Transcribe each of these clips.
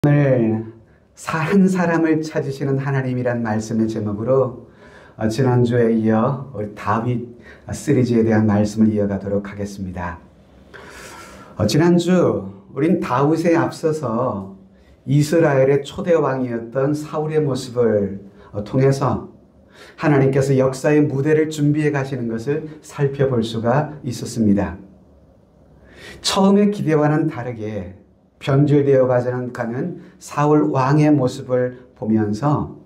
오늘 한 사람을 찾으시는 하나님이란 말씀의 제목으로 지난주에 이어 우리 다윗 시리즈에 대한 말씀을 이어가도록 하겠습니다. 지난주 우린 다윗에 앞서서 이스라엘의 초대 왕이었던 사울의 모습을 통해서 하나님께서 역사의 무대를 준비해 가시는 것을 살펴볼 수가 있었습니다. 처음의 기대와는 다르게 변질되어 가는 사울 왕의 모습을 보면서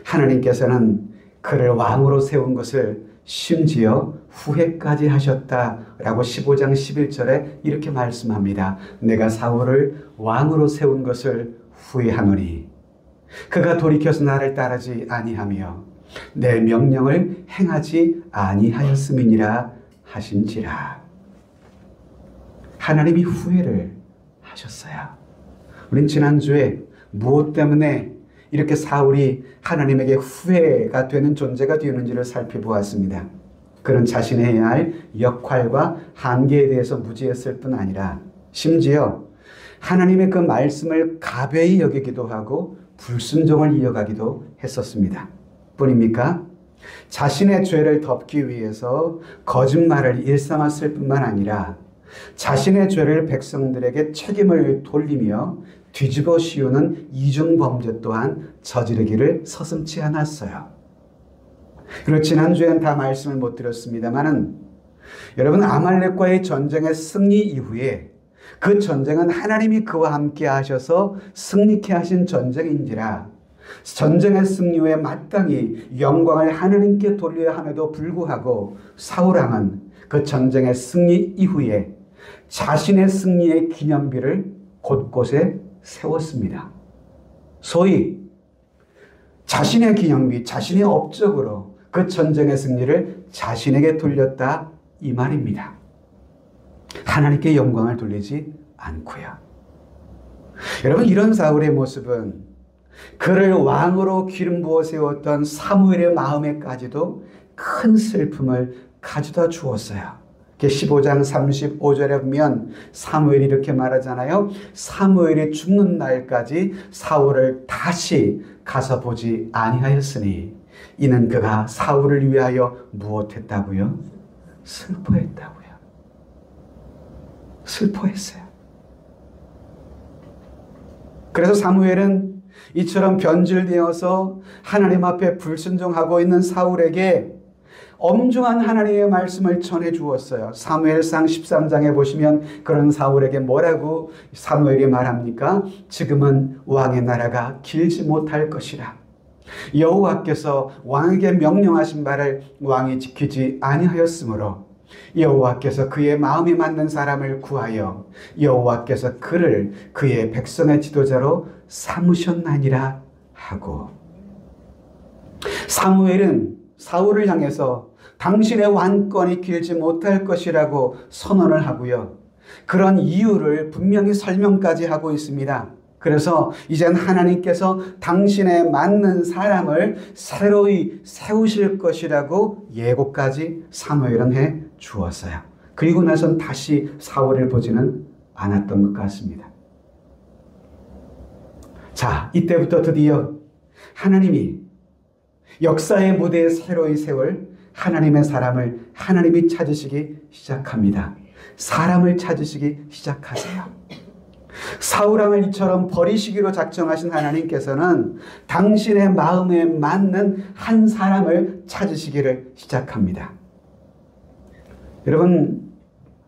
하나님께서는 그를 왕으로 세운 것을 심지어 후회까지 하셨다라고 15장 11절에 이렇게 말씀합니다. 내가 사울을 왕으로 세운 것을 후회하노니 그가 돌이켜서 나를 따르지 아니하며 내 명령을 행하지 아니하였음이니라 하신지라. 하나님이 후회를 하셨어요. 우린 지난주에 무엇 때문에 이렇게 사울이 하나님에게 후회가 되는 존재가 되었는지를 살펴보았습니다. 그는 자신이 해야 할 역할과 한계에 대해서 무지했을 뿐 아니라 심지어 하나님의 그 말씀을 가벼이 여기기도 하고 불순종을 이어가기도 했었습니다. 뿐입니까? 자신의 죄를 덮기 위해서 거짓말을 일삼았을 뿐만 아니라 자신의 죄를 백성들에게 책임을 돌리며 뒤집어 씌우는 이중범죄 또한 저지르기를 서슴지 않았어요. 그리고 지난주엔 다 말씀을 못 드렸습니다만은 여러분, 아말렉과의 전쟁의 승리 이후에 그 전쟁은 하나님이 그와 함께 하셔서 승리케 하신 전쟁인지라 전쟁의 승리 후에 마땅히 영광을 하나님께 돌려야 함에도 불구하고 사울왕은 그 전쟁의 승리 이후에 자신의 승리의 기념비를 곳곳에 세웠습니다. 소위 자신의 기념비, 자신의 업적으로 그 전쟁의 승리를 자신에게 돌렸다 이 말입니다. 하나님께 영광을 돌리지 않고요. 여러분, 이런 사울의 모습은 그를 왕으로 기름 부어 세웠던 사무엘의 마음에까지도 큰 슬픔을 가져다 주었어요. 15장 35절에 보면 사무엘이 이렇게 말하잖아요. 사무엘이 죽는 날까지 사울을 다시 가서 보지 아니하였으니 이는 그가 사울을 위하여 무엇했다고요? 슬퍼했다고요. 슬퍼했어요. 그래서 사무엘은 이처럼 변질되어서 하나님 앞에 불순종하고 있는 사울에게 엄중한 하나님의 말씀을 전해 주었어요. 사무엘상 13장에 보시면 그런 사울에게 뭐라고 사무엘이 말합니까? 지금은 왕의 나라가 길지 못할 것이라. 여호와께서 왕에게 명령하신 바를 왕이 지키지 아니하였으므로 여호와께서 그의 마음에 맞는 사람을 구하여 여호와께서 그를 그의 백성의 지도자로 삼으셨나니라 하고, 사무엘은 사울을 향해서 당신의 왕권이 길지 못할 것이라고 선언을 하고요. 그런 이유를 분명히 설명까지 하고 있습니다. 그래서 이젠 하나님께서 당신에 맞는 사람을 새로이 세우실 것이라고 예고까지 사무엘은 해 주었어요. 그리고 나선 다시 사울을 보지는 않았던 것 같습니다. 자, 이때부터 드디어 하나님이 역사의 무대에 새로이 세울 하나님의 사람을 하나님이 찾으시기 시작합니다. 사람을 찾으시기 시작하세요. 사울왕을 이처럼 버리시기로 작정하신 하나님께서는 당신의 마음에 맞는 한 사람을 찾으시기를 시작합니다. 여러분,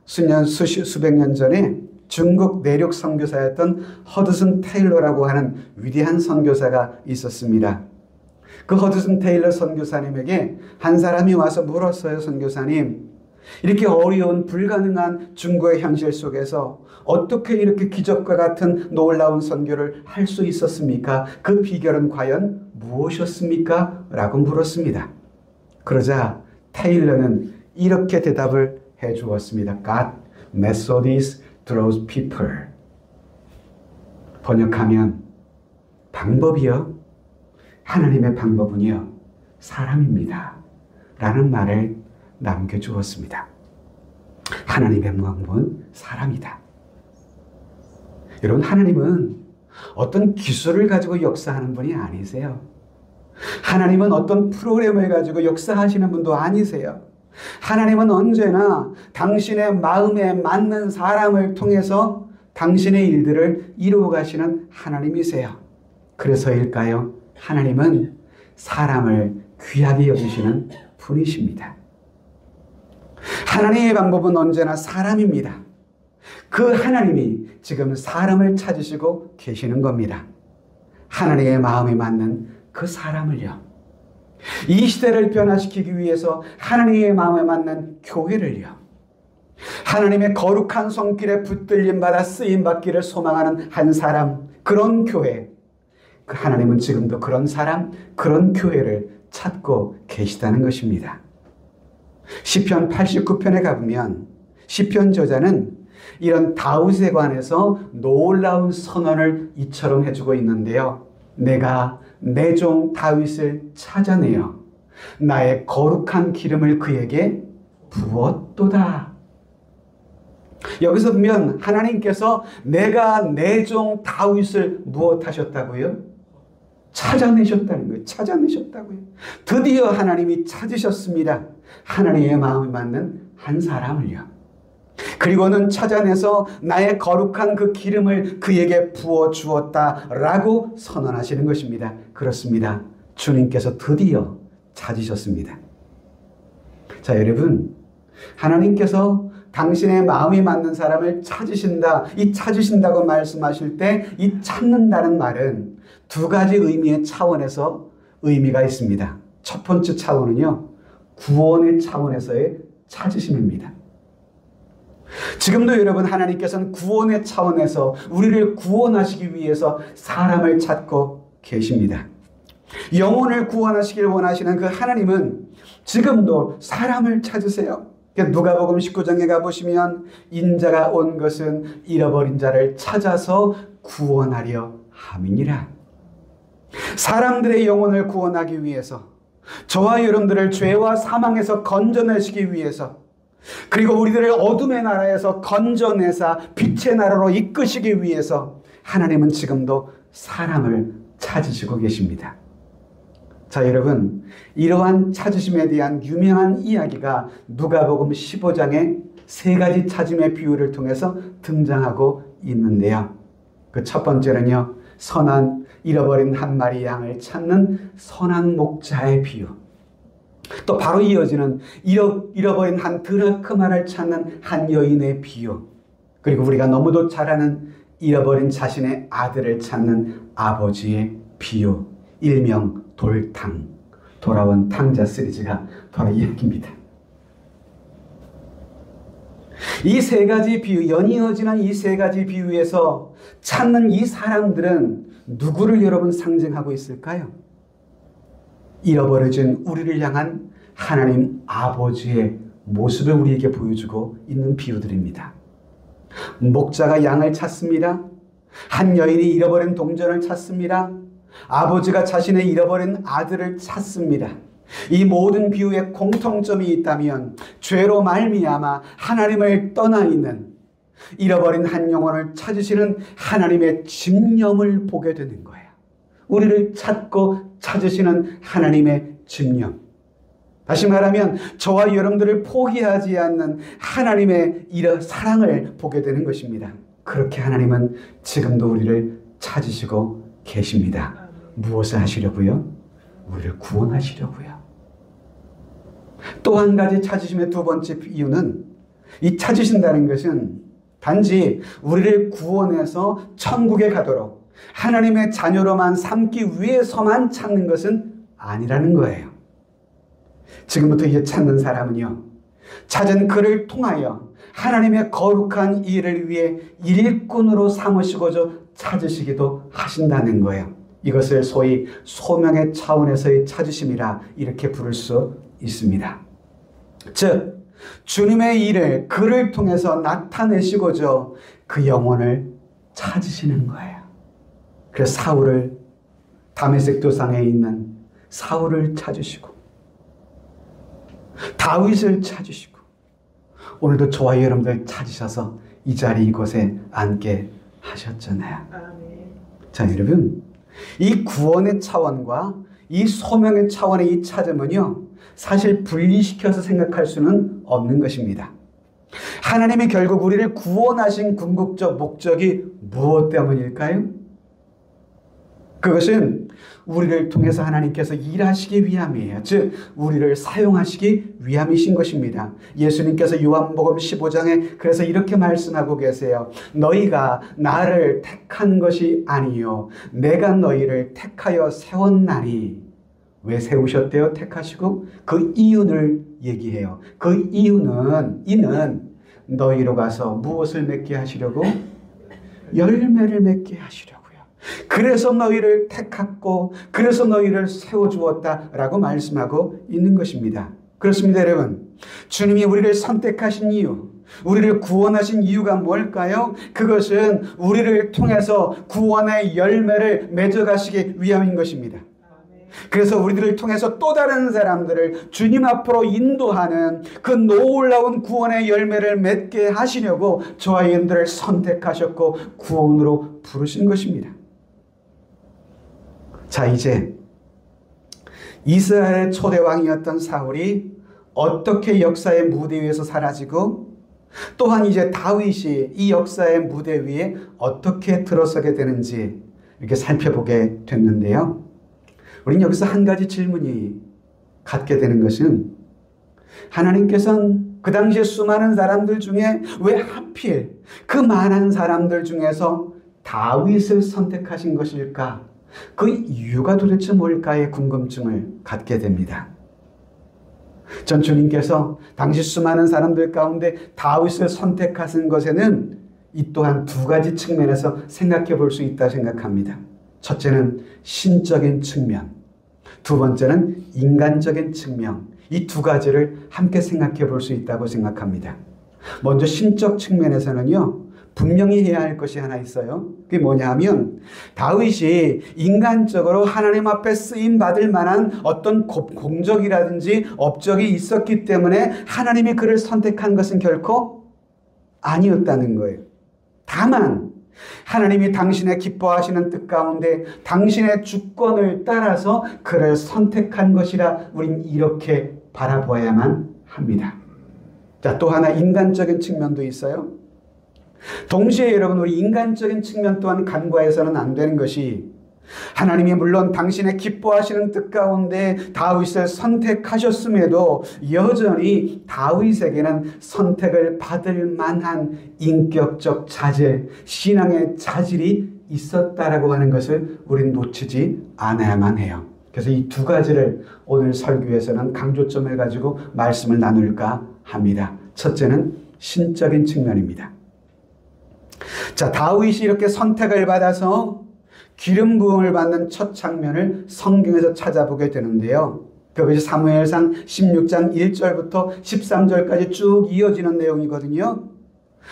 수백 년 전에 중국 내륙 선교사였던 허드슨 테일러라고 하는 위대한 선교사가 있었습니다. 그 허드슨 테일러 선교사님에게 한 사람이 와서 물었어요. 선교사님, 이렇게 어려운 불가능한 중국의 현실 속에서 어떻게 이렇게 기적과 같은 놀라운 선교를 할 수 있었습니까? 그 비결은 과연 무엇이었습니까? 라고 물었습니다. 그러자 테일러는 이렇게 대답을 해 주었습니다. God methods draws people. 번역하면 방법이요, 하나님의 방법은요, 사람입니다 라는 말을 남겨주었습니다. 하나님의 방법은 사람이다. 여러분, 하나님은 어떤 기술을 가지고 역사하는 분이 아니세요. 하나님은 어떤 프로그램을 가지고 역사하시는 분도 아니세요. 하나님은 언제나 당신의 마음에 맞는 사람을 통해서 당신의 일들을 이루어 가시는 하나님이세요. 그래서일까요? 하나님은 사람을 귀하게 여기시는 분이십니다. 하나님의 방법은 언제나 사람입니다. 그 하나님이 지금 사람을 찾으시고 계시는 겁니다. 하나님의 마음에 맞는 그 사람을요. 이 시대를 변화시키기 위해서 하나님의 마음에 맞는 교회를요. 하나님의 거룩한 손길에 붙들림 받아 쓰임 받기를 소망하는 한 사람, 그런 교회. 그 하나님은 지금도 그런 사람, 그런 교회를 찾고 계시다는 것입니다. 시편 89편에 가보면 시편 저자는 이런 다윗에 관해서 놀라운 선언을 이처럼 해주고 있는데요. 내가 내 종 다윗을 찾아내어 나의 거룩한 기름을 그에게 부었도다. 여기서 보면 하나님께서 내가 내 종 다윗을 무엇하셨다고요? 찾아내셨다는 거예요. 찾아내셨다고요. 드디어 하나님이 찾으셨습니다. 하나님의 마음에 맞는 한 사람을요. 그리고는 찾아내서 나의 거룩한 그 기름을 그에게 부어 주었다라고 선언하시는 것입니다. 그렇습니다. 주님께서 드디어 찾으셨습니다. 자, 여러분, 하나님께서 당신의 마음이 맞는 사람을 찾으신다, 이 찾으신다고 말씀하실 때 이 찾는다는 말은 두 가지 의미의 차원에서 의미가 있습니다. 첫 번째 차원은요, 구원의 차원에서의 찾으심입니다. 지금도 여러분, 하나님께서는 구원의 차원에서 우리를 구원하시기 위해서 사람을 찾고 계십니다. 영혼을 구원하시길 원하시는 그 하나님은 지금도 사람을 찾으세요. 누가복음 19장에 가보시면 인자가 온 것은 잃어버린 자를 찾아서 구원하려 함이니라. 사람들의 영혼을 구원하기 위해서, 저와 여러분들을 죄와 사망에서 건져내시기 위해서, 그리고 우리들을 어둠의 나라에서 건져내사 빛의 나라로 이끄시기 위해서 하나님은 지금도 사람을 찾으시고 계십니다. 자, 여러분, 이러한 찾으심에 대한 유명한 이야기가 누가복음 15장의 세 가지 찾음의 비유를 통해서 등장하고 있는데요. 그 첫 번째는요, 선한 잃어버린 한 마리 양을 찾는 선한 목자의 비유. 또 바로 이어지는 잃어버린 한 드라크마를 찾는 한 여인의 비유. 그리고 우리가 너무도 잘 아는 잃어버린 자신의 아들을 찾는 아버지의 비유. 일명 돌탕. 돌아온 탕자 시리즈가 바로 이야기입니다. 이 세 가지 비유, 연이어지는 이 세 가지 비유에서 찾는 이 사람들은 누구를 여러분 상징하고 있을까요? 잃어버려진 우리를 향한 하나님 아버지의 모습을 우리에게 보여주고 있는 비유들입니다. 목자가 양을 찾습니다. 한 여인이 잃어버린 동전을 찾습니다. 아버지가 자신의 잃어버린 아들을 찾습니다. 이 모든 비유에 공통점이 있다면 죄로 말미암아 하나님을 떠나 있는 잃어버린 한 영혼을 찾으시는 하나님의 집념을 보게 되는 거예요. 우리를 찾고 찾으시는 하나님의 집념. 다시 말하면 저와 여러분들을 포기하지 않는 하나님의 사랑을 보게 되는 것입니다. 그렇게 하나님은 지금도 우리를 찾으시고 계십니다. 무엇을 하시려고요? 우리를 구원하시려고요. 또 한 가지 찾으심의 두 번째 이유는, 이 찾으신다는 것은 단지 우리를 구원해서 천국에 가도록 하나님의 자녀로만 삼기 위해서만 찾는 것은 아니라는 거예요. 지금부터 이제 찾는 사람은요, 찾은 그를 통하여 하나님의 거룩한 일을 위해 일꾼으로 삼으시고자 찾으시기도 하신다는 거예요. 이것을 소위 소명의 차원에서의 찾으심이라 이렇게 부를 수 있습니다. 즉, 주님의 일을 그를 통해서 나타내시고자 그 영혼을 찾으시는 거예요. 그래서 사울을, 다메섹 도상에 있는 사울을 찾으시고, 다윗을 찾으시고, 오늘도 저와 여러분들 찾으셔서 이 자리 이곳에 앉게 하셨잖아요. 자, 여러분, 이 구원의 차원과 이 소명의 차원의 이 찾음은요, 사실 분리시켜서 생각할 수는 없는 것입니다. 하나님이 결국 우리를 구원하신 궁극적 목적이 무엇 때문일까요? 그것은 우리를 통해서 하나님께서 일하시기 위함이에요. 즉 우리를 사용하시기 위함이신 것입니다. 예수님께서 요한복음 15장에 그래서 이렇게 말씀하고 계세요. 너희가 나를 택한 것이 아니요 내가 너희를 택하여 세웠나니. 왜 세우셨대요? 택하시고 그 이유를 얘기해요. 그 이는 너희로 가서 무엇을 맺게 하시려고? 열매를 맺게 하시려고요. 그래서 너희를 택했고 그래서 너희를 세워주었다라고 말씀하고 있는 것입니다. 그렇습니다, 여러분. 주님이 우리를 선택하신 이유, 우리를 구원하신 이유가 뭘까요? 그것은 우리를 통해서 구원의 열매를 맺어가시기 위함인 것입니다. 그래서 우리들을 통해서 또 다른 사람들을 주님 앞으로 인도하는 그 놀라운 구원의 열매를 맺게 하시려고 저와 여러분들을 선택하셨고 구원으로 부르신 것입니다. 자, 이제 이스라엘의 초대왕이었던 사울이 어떻게 역사의 무대 위에서 사라지고 또한 이제 다윗이 이 역사의 무대 위에 어떻게 들어서게 되는지 이렇게 살펴보게 됐는데요. 우리는 여기서 한 가지 질문이 갖게 되는 것은 하나님께서는 그 당시에 수많은 사람들 중에 왜 하필 그 많은 사람들 중에서 다윗을 선택하신 것일까? 그 이유가 도대체 뭘까의 궁금증을 갖게 됩니다. 전 주님께서 당시 수많은 사람들 가운데 다윗을 선택하신 것에는 이 또한 두 가지 측면에서 생각해 볼 수 있다 생각합니다. 첫째는 신적인 측면, 두 번째는 인간적인 측면. 이 두 가지를 함께 생각해 볼 수 있다고 생각합니다. 먼저 신적 측면에서는요, 분명히 해야 할 것이 하나 있어요. 그게 뭐냐 하면 다윗이 인간적으로 하나님 앞에 쓰임 받을 만한 어떤 공적이라든지 업적이 있었기 때문에 하나님이 그를 선택한 것은 결코 아니었다는 거예요. 다만 하나님이 당신의 기뻐하시는 뜻 가운데 당신의 주권을 따라서 그를 선택한 것이라 우린 이렇게 바라봐야만 합니다. 자, 또 하나 인간적인 측면도 있어요. 동시에 여러분, 우리 인간적인 측면 또한 간과해서는 안 되는 것이 하나님이 물론 당신의 기뻐하시는 뜻 가운데 다윗을 선택하셨음에도 여전히 다윗에게는 선택을 받을 만한 인격적 자질, 신앙의 자질이 있었다라고 하는 것을 우리는 놓치지 않아야만 해요. 그래서 이 두 가지를 오늘 설교에서는 강조점을 가지고 말씀을 나눌까 합니다. 첫째는 신적인 측면입니다. 자, 다윗이 이렇게 선택을 받아서 기름 부음을 받는 첫 장면을 성경에서 찾아보게 되는데요. 그것이 사무엘상 16장 1절부터 13절까지 쭉 이어지는 내용이거든요.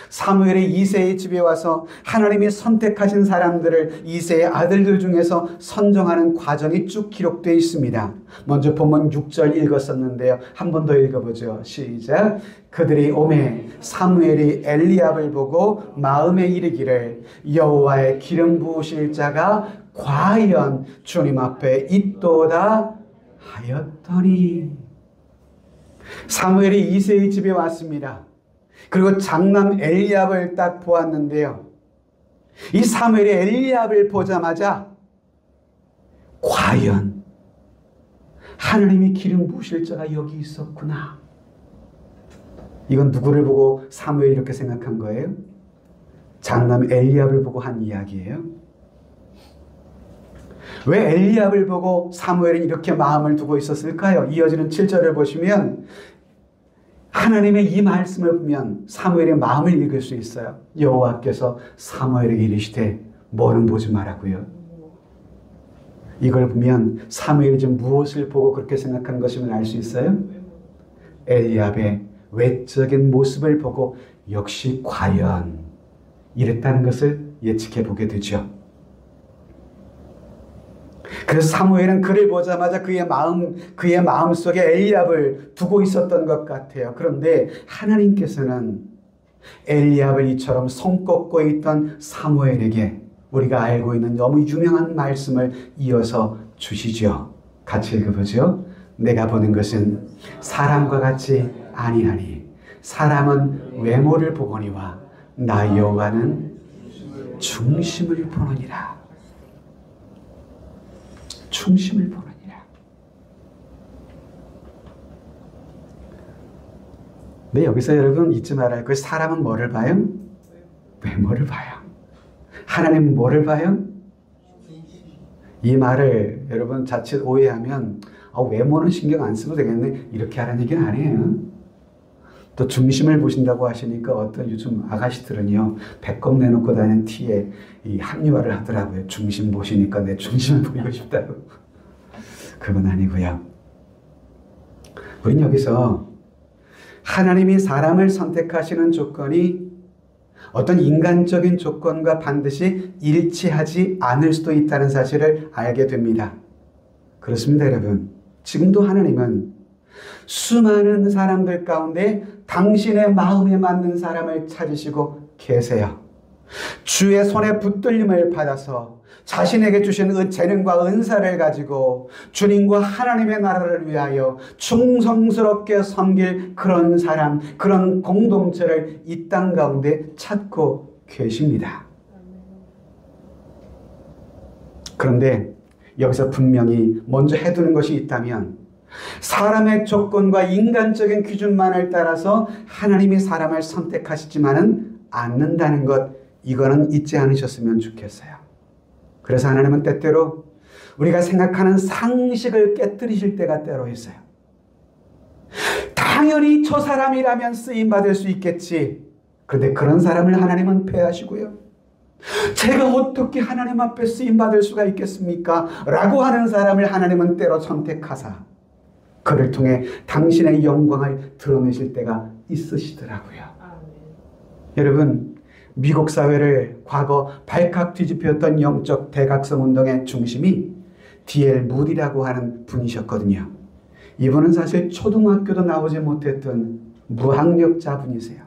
사무엘이 이새의 집에 와서 하나님이 선택하신 사람들을 이새의 아들들 중에서 선정하는 과정이 쭉 기록되어 있습니다. 먼저 본문 6절 읽었었는데요. 한 번 더 읽어보죠. 시작. 그들이 오매 사무엘이 엘리압을 보고 마음에 이르기를 여호와의 기름 부으실 자가 과연 주님 앞에 있도다 하였더니. 사무엘이 이새의 집에 왔습니다. 그리고 장남 엘리압을 딱 보았는데요. 이 사무엘이 엘리압을 보자마자 과연 하나님이 기름 부으실 자가 여기 있었구나. 이건 누구를 보고 사무엘이 이렇게 생각한 거예요? 장남 엘리압을 보고 한 이야기예요. 왜 엘리압을 보고 사무엘은 이렇게 마음을 두고 있었을까요? 이어지는 7절을 보시면 하나님의 이 말씀을 보면 사무엘의 마음을 읽을 수 있어요. 여호와께서 사무엘에게 이르시되 뭐는 보지 말라고요. 이걸 보면 사무엘이 지금 무엇을 보고 그렇게 생각한 것임을 알 수 있어요? 엘리압의 외적인 모습을 보고 역시 과연 이랬다는 것을 예측해 보게 되죠. 그래서 사무엘은 그를 보자마자 그의 마음 속에 엘리압을 두고 있었던 것 같아요. 그런데 하나님께서는 엘리압을 이처럼 손꼽고 있던 사무엘에게 우리가 알고 있는 너무 유명한 말씀을 이어서 주시죠. 같이 읽어보죠. 내가 보는 것은 사람과 같이 아니하니 사람은 외모를 보거니와 나 여호와는 중심을 보느니라. 중심을 보느니라. 네, 여기서 여러분 잊지 말아야 할 것이 사람은 뭐를 봐요? 외모를 봐요. 하나님은 뭐를 봐요? 이 말을 여러분 자칫 오해하면 외모는 신경 안 쓰고 되겠네 이렇게 하라는 얘기는 아니에요. 또 중심을 보신다고 하시니까 어떤 요즘 아가씨들은요 배꼽 내놓고 다니는 티에 이 합리화를 하더라고요. 중심 보시니까 내 중심을 보이고 싶다고. 그건 아니고요. 우린 여기서 하나님이 사람을 선택하시는 조건이 어떤 인간적인 조건과 반드시 일치하지 않을 수도 있다는 사실을 알게 됩니다. 그렇습니다, 여러분. 지금도 하나님은 수많은 사람들 가운데 당신의 마음에 맞는 사람을 찾으시고 계세요. 주의 손에 붙들림을 받아서 자신에게 주신 재능과 은사를 가지고 주님과 하나님의 나라를 위하여 충성스럽게 섬길 그런 사람, 그런 공동체를 이 땅 가운데 찾고 계십니다. 그런데 여기서 분명히 먼저 해두는 것이 있다면 사람의 조건과 인간적인 기준만을 따라서 하나님이 사람을 선택하시지만은 않는다는 것, 이거는 잊지 않으셨으면 좋겠어요. 그래서 하나님은 때때로 우리가 생각하는 상식을 깨뜨리실 때가 때로 있어요. 당연히 저 사람이라면 쓰임받을 수 있겠지. 그런데 그런 사람을 하나님은 패하시고요. 제가 어떻게 하나님 앞에 쓰임받을 수가 있겠습니까? 라고 하는 사람을 하나님은 때로 선택하사 그를 통해 당신의 영광을 드러내실 때가 있으시더라고요. 여러분, 미국 사회를 과거 발칵 뒤집혔던 영적 대각성 운동의 중심이 D.L. 무디라고 하는 분이셨거든요. 이분은 사실 초등학교도 나오지 못했던 무학력자 분이세요.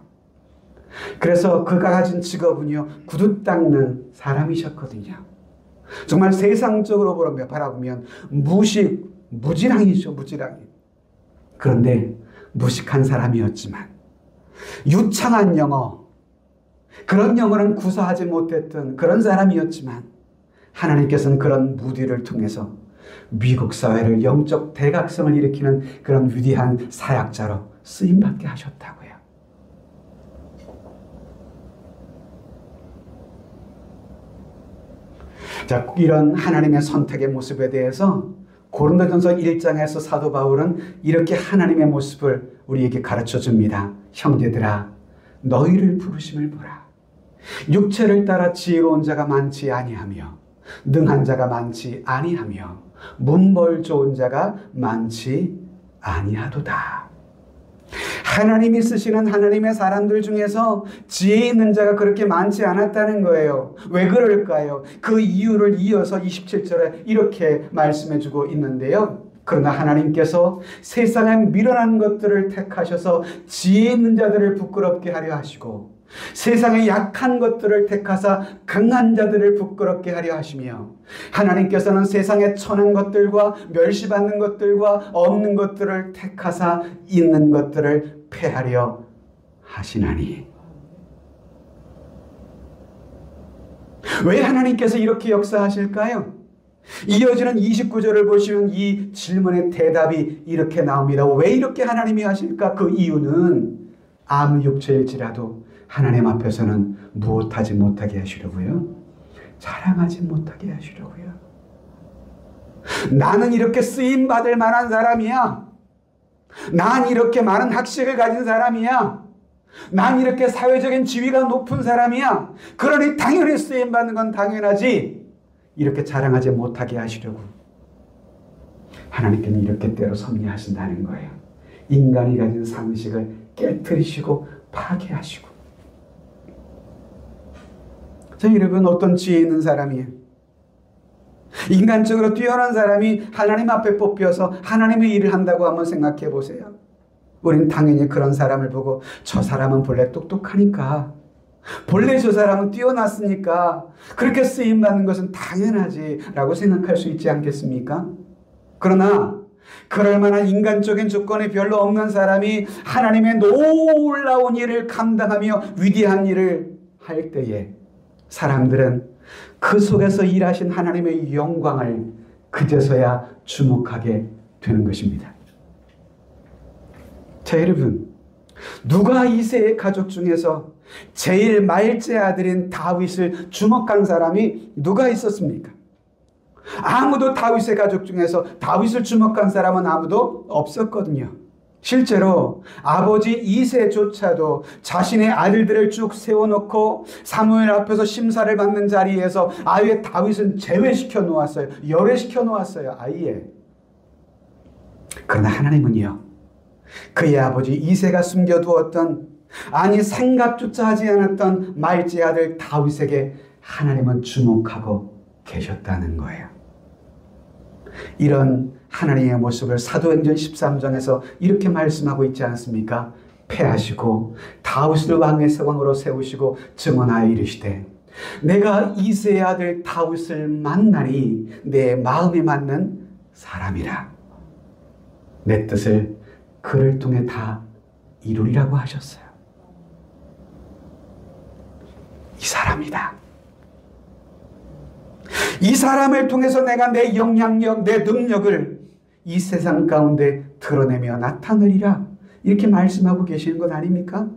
그래서 그가 가진 직업은요, 구두 닦는 사람이셨거든요. 정말 세상적으로 바라보면 무지랑이죠, 무지랑이. 그런데 무식한 사람이었지만 유창한 영어, 그런 영어는 구사하지 못했던 그런 사람이었지만 하나님께서는 그런 무디를 통해서 미국 사회를 영적 대각성을 일으키는 그런 위대한 사역자로 쓰임받게 하셨다고요. 자, 이런 하나님의 선택의 모습에 대해서 고린도전서 1장에서 사도 바울은 이렇게 하나님의 모습을 우리에게 가르쳐 줍니다. 형제들아, 너희를 부르심을 보라. 육체를 따라 지혜로운 자가 많지 아니하며 능한 자가 많지 아니하며 문벌 좋은 자가 많지 아니하도다. 하나님이 쓰시는 하나님의 사람들 중에서 지혜 있는 자가 그렇게 많지 않았다는 거예요. 왜 그럴까요? 그 이유를 이어서 27절에 이렇게 말씀해 주고 있는데요. 그러나 하나님께서 세상에 미련한 것들을 택하셔서 지혜 있는 자들을 부끄럽게 하려 하시고 세상의 약한 것들을 택하사 강한 자들을 부끄럽게 하려 하시며 하나님께서는 세상의 천한 것들과 멸시받는 것들과 없는 것들을 택하사 있는 것들을 패하려 하시나니. 왜 하나님께서 이렇게 역사하실까요? 이어지는 29절을 보시면 이 질문의 대답이 이렇게 나옵니다. 왜 이렇게 하나님이 하실까? 그 이유는 암육체일지라도 하나님 앞에서는 무엇하지 못하게 하시려고요? 자랑하지 못하게 하시려고요. 나는 이렇게 쓰임받을 만한 사람이야. 난 이렇게 많은 학식을 가진 사람이야. 난 이렇게 사회적인 지위가 높은 사람이야. 그러니 당연히 쓰임받는 건 당연하지. 이렇게 자랑하지 못하게 하시려고 하나님께는 이렇게 때로 섭리하신다는 거예요. 인간이 가진 상식을 깨뜨리시고 파괴하시고. 자, 여러분, 어떤 지혜 있는 사람이에요? 인간적으로 뛰어난 사람이 하나님 앞에 뽑혀서 하나님의 일을 한다고 한번 생각해 보세요. 우리는 당연히 그런 사람을 보고 저 사람은 본래 똑똑하니까 본래 저 사람은 뛰어났으니까 그렇게 쓰임받는 것은 당연하지라고 생각할 수 있지 않겠습니까? 그러나 그럴 만한 인간적인 조건이 별로 없는 사람이 하나님의 놀라운 일을 감당하며 위대한 일을 할 때에 사람들은 그 속에서 일하신 하나님의 영광을 그제서야 주목하게 되는 것입니다. 자, 여러분, 누가 이새의 가족 중에서 제일 말째 아들인 다윗을 주목한 사람이 누가 있었습니까? 아무도 다윗의 가족 중에서 다윗을 주목한 사람은 아무도 없었거든요. 실제로 아버지 이새조차도 자신의 아들들을 쭉 세워놓고 사무엘 앞에서 심사를 받는 자리에서 아예 다윗은 제외시켜 놓았어요. 열외시켜 놓았어요. 아예. 그러나 하나님은요, 그의 아버지 이새가 숨겨두었던, 아니 생각조차 하지 않았던 말째 아들 다윗에게 하나님은 주목하고 계셨다는 거예요. 이런 하나님의 모습을 사도행전 13장에서 이렇게 말씀하고 있지 않습니까? 패하시고 다윗을 왕의 세왕으로 세우시고 증언하여 이르시되 내가 이새의 아들 다윗을 만나니 내 마음에 맞는 사람이라. 내 뜻을 그를 통해 다 이루리라고 하셨어요. 이 사람이다. 이 사람을 통해서 내가 내 영향력, 내 능력을 이 세상 가운데 드러내며 나타내리라. 이렇게 말씀하고 계시는 것 아닙니까?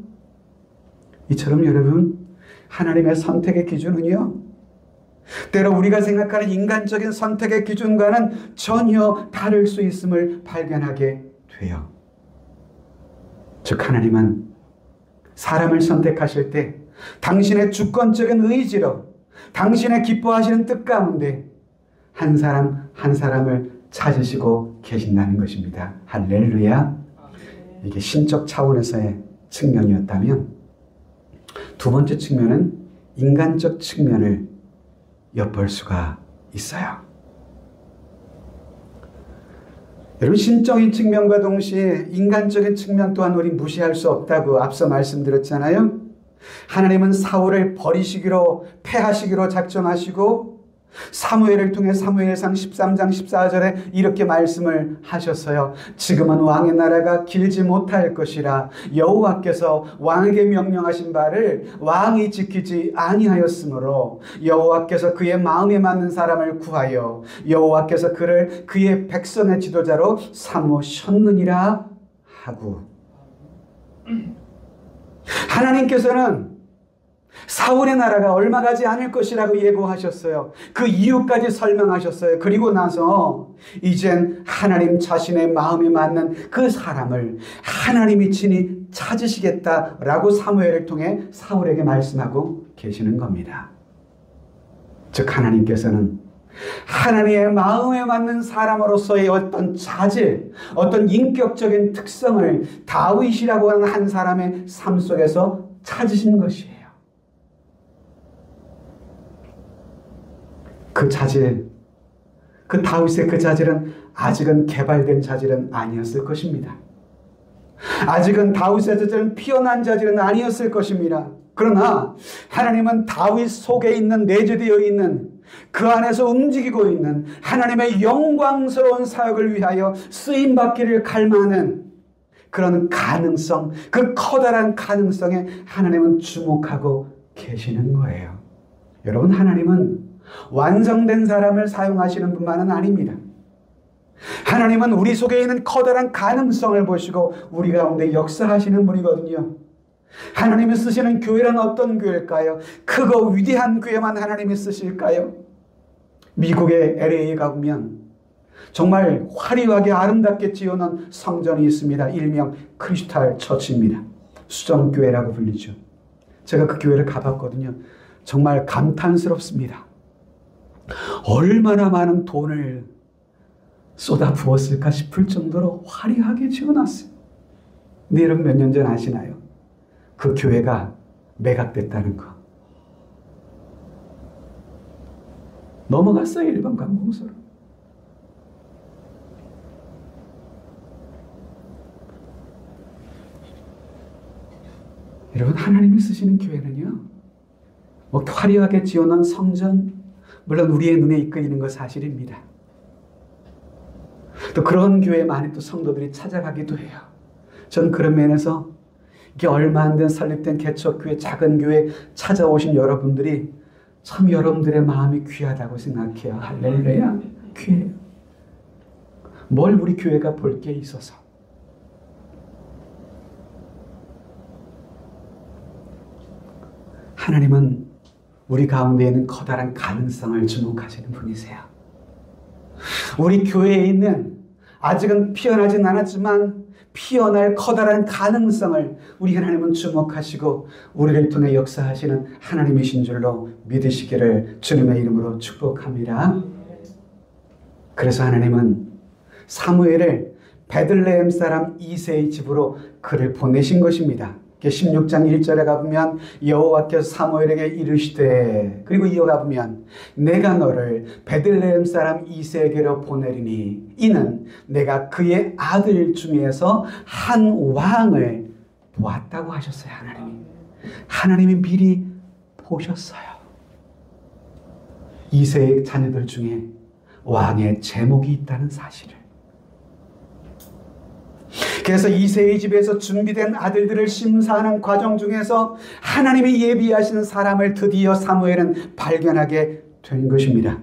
이처럼 여러분, 하나님의 선택의 기준은요, 때로 우리가 생각하는 인간적인 선택의 기준과는 전혀 다를 수 있음을 발견하게 돼요. 즉, 하나님은 사람을 선택하실 때 당신의 주권적인 의지로 당신의 기뻐하시는 뜻 가운데 한 사람 한 사람을 찾으시고 계신다는 것입니다. 할렐루야. 이게 신적 차원에서의 측면이었다면, 두 번째 측면은 인간적 측면을 엿볼 수가 있어요. 여러분, 신적인 측면과 동시에 인간적인 측면 또한 우리 무시할 수 없다고 앞서 말씀드렸잖아요. 하나님은 사울을 버리시기로, 패하시기로 작정하시고 사무엘을 통해 사무엘상 13장 14절에 이렇게 말씀을 하셨어요. 지금은 왕의 나라가 길지 못할 것이라 여호와께서 왕에게 명령하신 바를 왕이 지키지 아니하였으므로 여호와께서 그의 마음에 맞는 사람을 구하여 여호와께서 그를 그의 백성의 지도자로 삼으셨느니라 하고, 하나님께서는 사울의 나라가 얼마 가지 않을 것이라고 예고하셨어요. 그 이유까지 설명하셨어요. 그리고 나서 이젠 하나님 자신의 마음에 맞는 그 사람을 하나님이 친히 찾으시겠다라고 사무엘을 통해 사울에게 말씀하고 계시는 겁니다. 즉, 하나님께서는 하나님의 마음에 맞는 사람으로서의 어떤 자질, 어떤 인격적인 특성을 다윗이라고 하는 한 사람의 삶 속에서 찾으신 것이에요. 그 자질, 그 다윗의 그 자질은 아직은 개발된 자질은 아니었을 것입니다. 아직은 다윗의 자질은 피어난 자질은 아니었을 것입니다. 그러나 하나님은 다윗 속에 있는, 내재되어 있는, 그 안에서 움직이고 있는 하나님의 영광스러운 사역을 위하여 쓰임받기를 갈망하는 그런 가능성, 그 커다란 가능성에 하나님은 주목하고 계시는 거예요. 여러분, 하나님은 완성된 사람을 사용하시는 분만은 아닙니다. 하나님은 우리 속에 있는 커다란 가능성을 보시고 우리 가운데 역사하시는 분이거든요. 하나님이 쓰시는 교회는 어떤 교회일까요? 크고 위대한 교회만 하나님이 쓰실까요? 미국의 LA에 가보면 정말 화려하게 아름답게 지어놓은 성전이 있습니다. 일명 크리스탈 처치입니다. 수정교회라고 불리죠. 제가 그 교회를 가봤거든요. 정말 감탄스럽습니다. 얼마나 많은 돈을 쏟아 부었을까 싶을 정도로 화려하게 지어놨어요. 근데 여러분, 몇 년 전 아시나요? 그 교회가 매각됐다는 거. 넘어갔어요, 일반 관공서로. 여러분, 하나님이 쓰시는 교회는요, 화려하게 지어놓은 성전, 물론 우리의 눈에 이끌리는 것 사실입니다. 또 그런 교회 많이 또 성도들이 찾아가기도 해요. 저는 그런 면에서 이게 얼마 안 된 설립된 개척교회, 작은 교회 찾아오신 여러분들이 참 여러분들의 마음이 귀하다고 생각해요. 할렐루야. 귀해요. 뭘 우리 교회가 볼 게 있어서. 하나님은 우리 가운데 있는 커다란 가능성을 주목하시는 분이세요. 우리 교회에 있는 아직은 피어나진 않았지만 피어날 커다란 가능성을 우리 하나님은 주목하시고 우리를 통해 역사하시는 하나님이신 줄로 믿으시기를 주님의 이름으로 축복합니다. 그래서 하나님은 사무엘을 베들레헴 사람 이새의 집으로 그를 보내신 것입니다. 16장 1절에 가보면 여호와께서 사무엘에게 이르시되, 그리고 이어가 보면 내가 너를 베들레헴 사람 이새에게로 보내리니 이는 내가 그의 아들 중에서 한 왕을 보았다고 하셨어요. 하나님이 미리 보셨어요. 이새의 자녀들 중에 왕의 제목이 있다는 사실을. 그래서 이새의 집에서 준비된 아들들을 심사하는 과정 중에서 하나님이 예비하시는 사람을 드디어 사무엘은 발견하게 된 것입니다.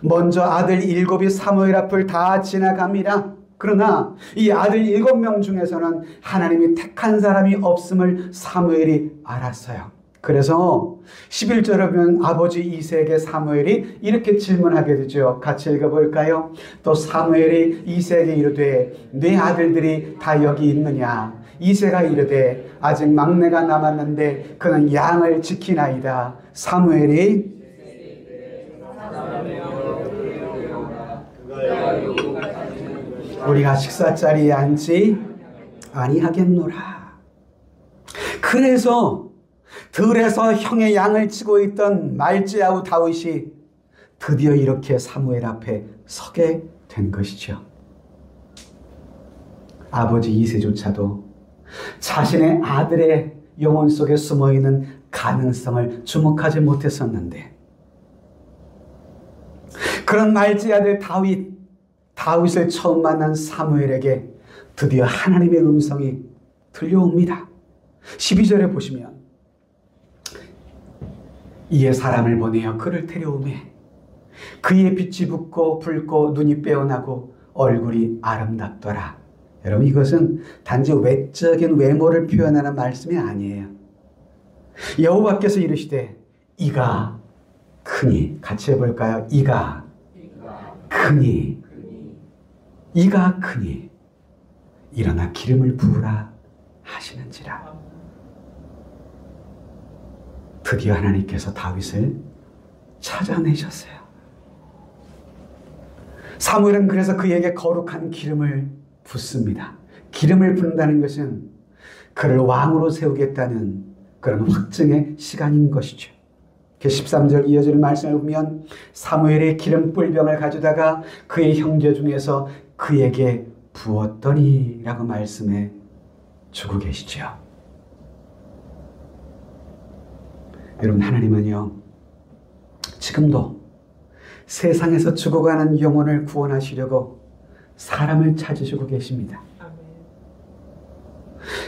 먼저 아들 7이 사무엘 앞을 다 지나갑니다. 그러나 이 아들 7명 중에서는 하나님이 택한 사람이 없음을 사무엘이 알았어요. 그래서 11절에 보면 아버지 이새에게 사무엘이 이렇게 질문하게 되죠. 같이 읽어볼까요? 또 사무엘이 이새에게 이르되 네 아들들이 다 여기 있느냐? 이새가 이르되 아직 막내가 남았는데 그는 양을 지키나이다. 사무엘이 우리가 식사 자리에 앉지 아니하겠노라. 그래서 들에서 형의 양을 치고 있던 말지야후 다윗이 드디어 이렇게 사무엘 앞에 서게 된 것이죠. 아버지 이새조차도 자신의 아들의 영혼 속에 숨어있는 가능성을 주목하지 못했었는데, 그런 말지 아들 다윗을 처음 만난 사무엘에게 드디어 하나님의 음성이 들려옵니다. 12절에 보시면 이에 사람을 보내어 그를 데려오매 그의 빛이 붓고 붉고 눈이 빼어나고 얼굴이 아름답더라. 여러분, 이것은 단지 외적인 외모를 표현하는 말씀이 아니에요. 여호와께서 이르시되 이가 크니, 같이 해볼까요? 이가 크니 일어나 기름을 부으라 하시는지라. 드디어 하나님께서 다윗을 찾아내셨어요. 사무엘은 그래서 그에게 거룩한 기름을 붓습니다. 기름을 붓는다는 것은 그를 왕으로 세우겠다는 그런 확증의 시간인 것이죠. 13절 이어지는 말씀을 보면 사무엘이 기름 뿔병을 가져다가 그의 형제 중에서 그에게 부었더니 라고 말씀해 주고 계시죠. 여러분, 하나님은요 지금도 세상에서 죽어가는 영혼을 구원하시려고 사람을 찾으시고 계십니다.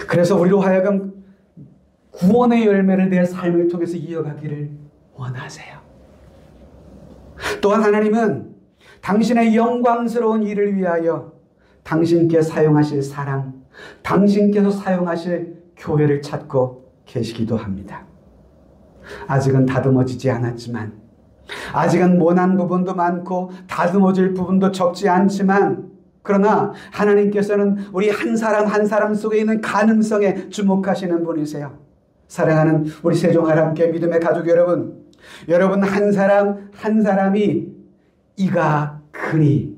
그래서 우리로 하여금 구원의 열매를 내 삶을 통해서 이어가기를 원하세요. 또한 하나님은 당신의 영광스러운 일을 위하여 당신께 사용하실 사람, 당신께서 사용하실 교회를 찾고 계시기도 합니다. 아직은 다듬어지지 않았지만, 아직은 모난 부분도 많고 다듬어질 부분도 적지 않지만, 그러나 하나님께서는 우리 한 사람 한 사람 속에 있는 가능성에 주목하시는 분이세요. 사랑하는 우리 세종하나님께 믿음의 가족 여러분, 여러분 한 사람 한 사람이 이가 크니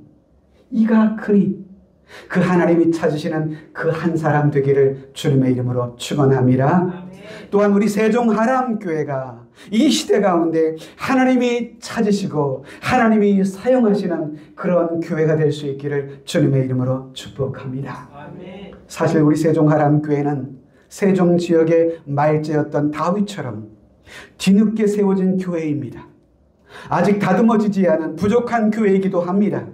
그 하나님이 찾으시는 그 한 사람 되기를 주님의 이름으로 축원합니다. 또한 우리 세종하람교회가 이 시대 가운데 하나님이 찾으시고 하나님이 사용하시는 그런 교회가 될 수 있기를 주님의 이름으로 축복합니다. 사실 우리 세종하람교회는 세종 지역의 말제였던 다윗처럼 뒤늦게 세워진 교회입니다. 아직 다듬어지지 않은 부족한 교회이기도 합니다.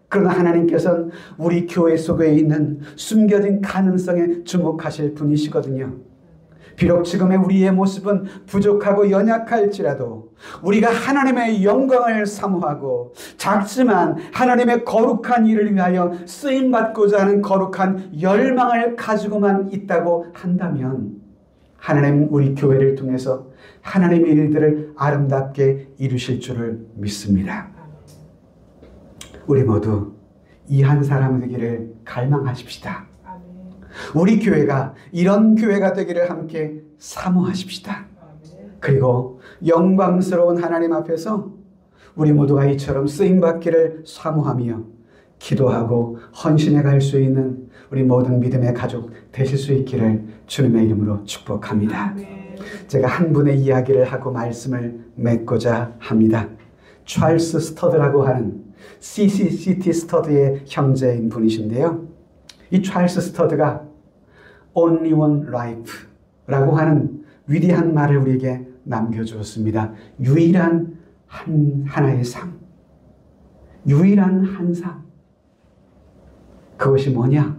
그러나 하나님께서는 우리 교회 속에 있는 숨겨진 가능성에 주목하실 분이시거든요. 비록 지금의 우리의 모습은 부족하고 연약할지라도 우리가 하나님의 영광을 사모하고 작지만 하나님의 거룩한 일을 위하여 쓰임받고자 하는 거룩한 열망을 가지고만 있다고 한다면 하나님 우리 교회를 통해서 하나님의 일들을 아름답게 이루실 줄을 믿습니다. 우리 모두 이 한 사람 되기를 갈망하십시다. 우리 교회가 이런 교회가 되기를 함께 사모하십시다. 그리고 영광스러운 하나님 앞에서 우리 모두가 이처럼 쓰임받기를 사모하며 기도하고 헌신해 갈 수 있는 우리 모든 믿음의 가족 되실 수 있기를 주님의 이름으로 축복합니다. 제가 한 분의 이야기를 하고 말씀을 맺고자 합니다. 찰스 스터드라고 하는 CCCT 스터드의 형제인 분이신데요. 이 찰스 스터드가 Only One Life라고 하는 위대한 말을 우리에게 남겨주었습니다. 유일한 하나의 삶. 유일한 한 삶. 그것이 뭐냐?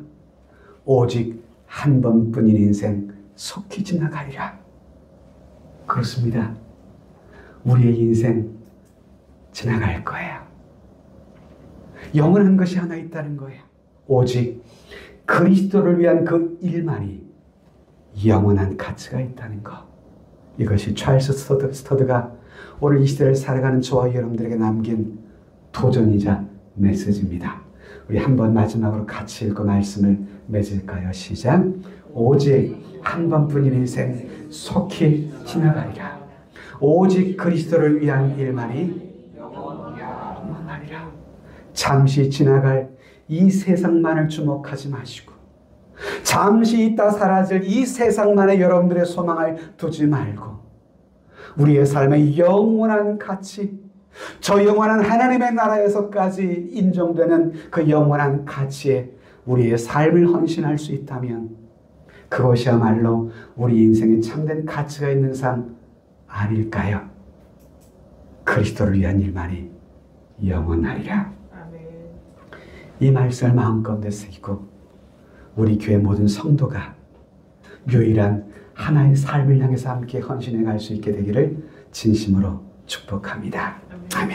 오직 한 번뿐인 인생 속히 지나가리라. 그렇습니다. 우리의 인생 지나갈 거예요. 영원한 것이 하나 있다는 거예요. 오직 그리스도를 위한 그 일만이 영원한 가치가 있다는 것. 이것이 찰스 스터드가 오늘 이 시대를 살아가는 저와 여러분들에게 남긴 도전이자 메시지입니다. 우리 한번 마지막으로 같이 읽고 말씀을 맺을까요? 시작. 오직 한 번뿐인 인생 속히 지나가리라. 오직 그리스도를 위한 일만이 영원하리라. 잠시 지나갈 이 세상만을 주목하지 마시고 잠시 있다 사라질 이 세상만에 여러분들의 소망을 두지 말고 우리의 삶의 영원한 가치, 저 영원한 하나님의 나라에서까지 인정되는 그 영원한 가치에 우리의 삶을 헌신할 수 있다면 그것이야말로 우리 인생에 참된 가치가 있는 삶 아닐까요? 그리스도를 위한 일만이 영원하리라. 이 말씀을 마음가운데 새기고 우리 교회 모든 성도가 유일한 하나의 삶을 향해서 함께 헌신해 갈 수 있게 되기를 진심으로 축복합니다. 아멘.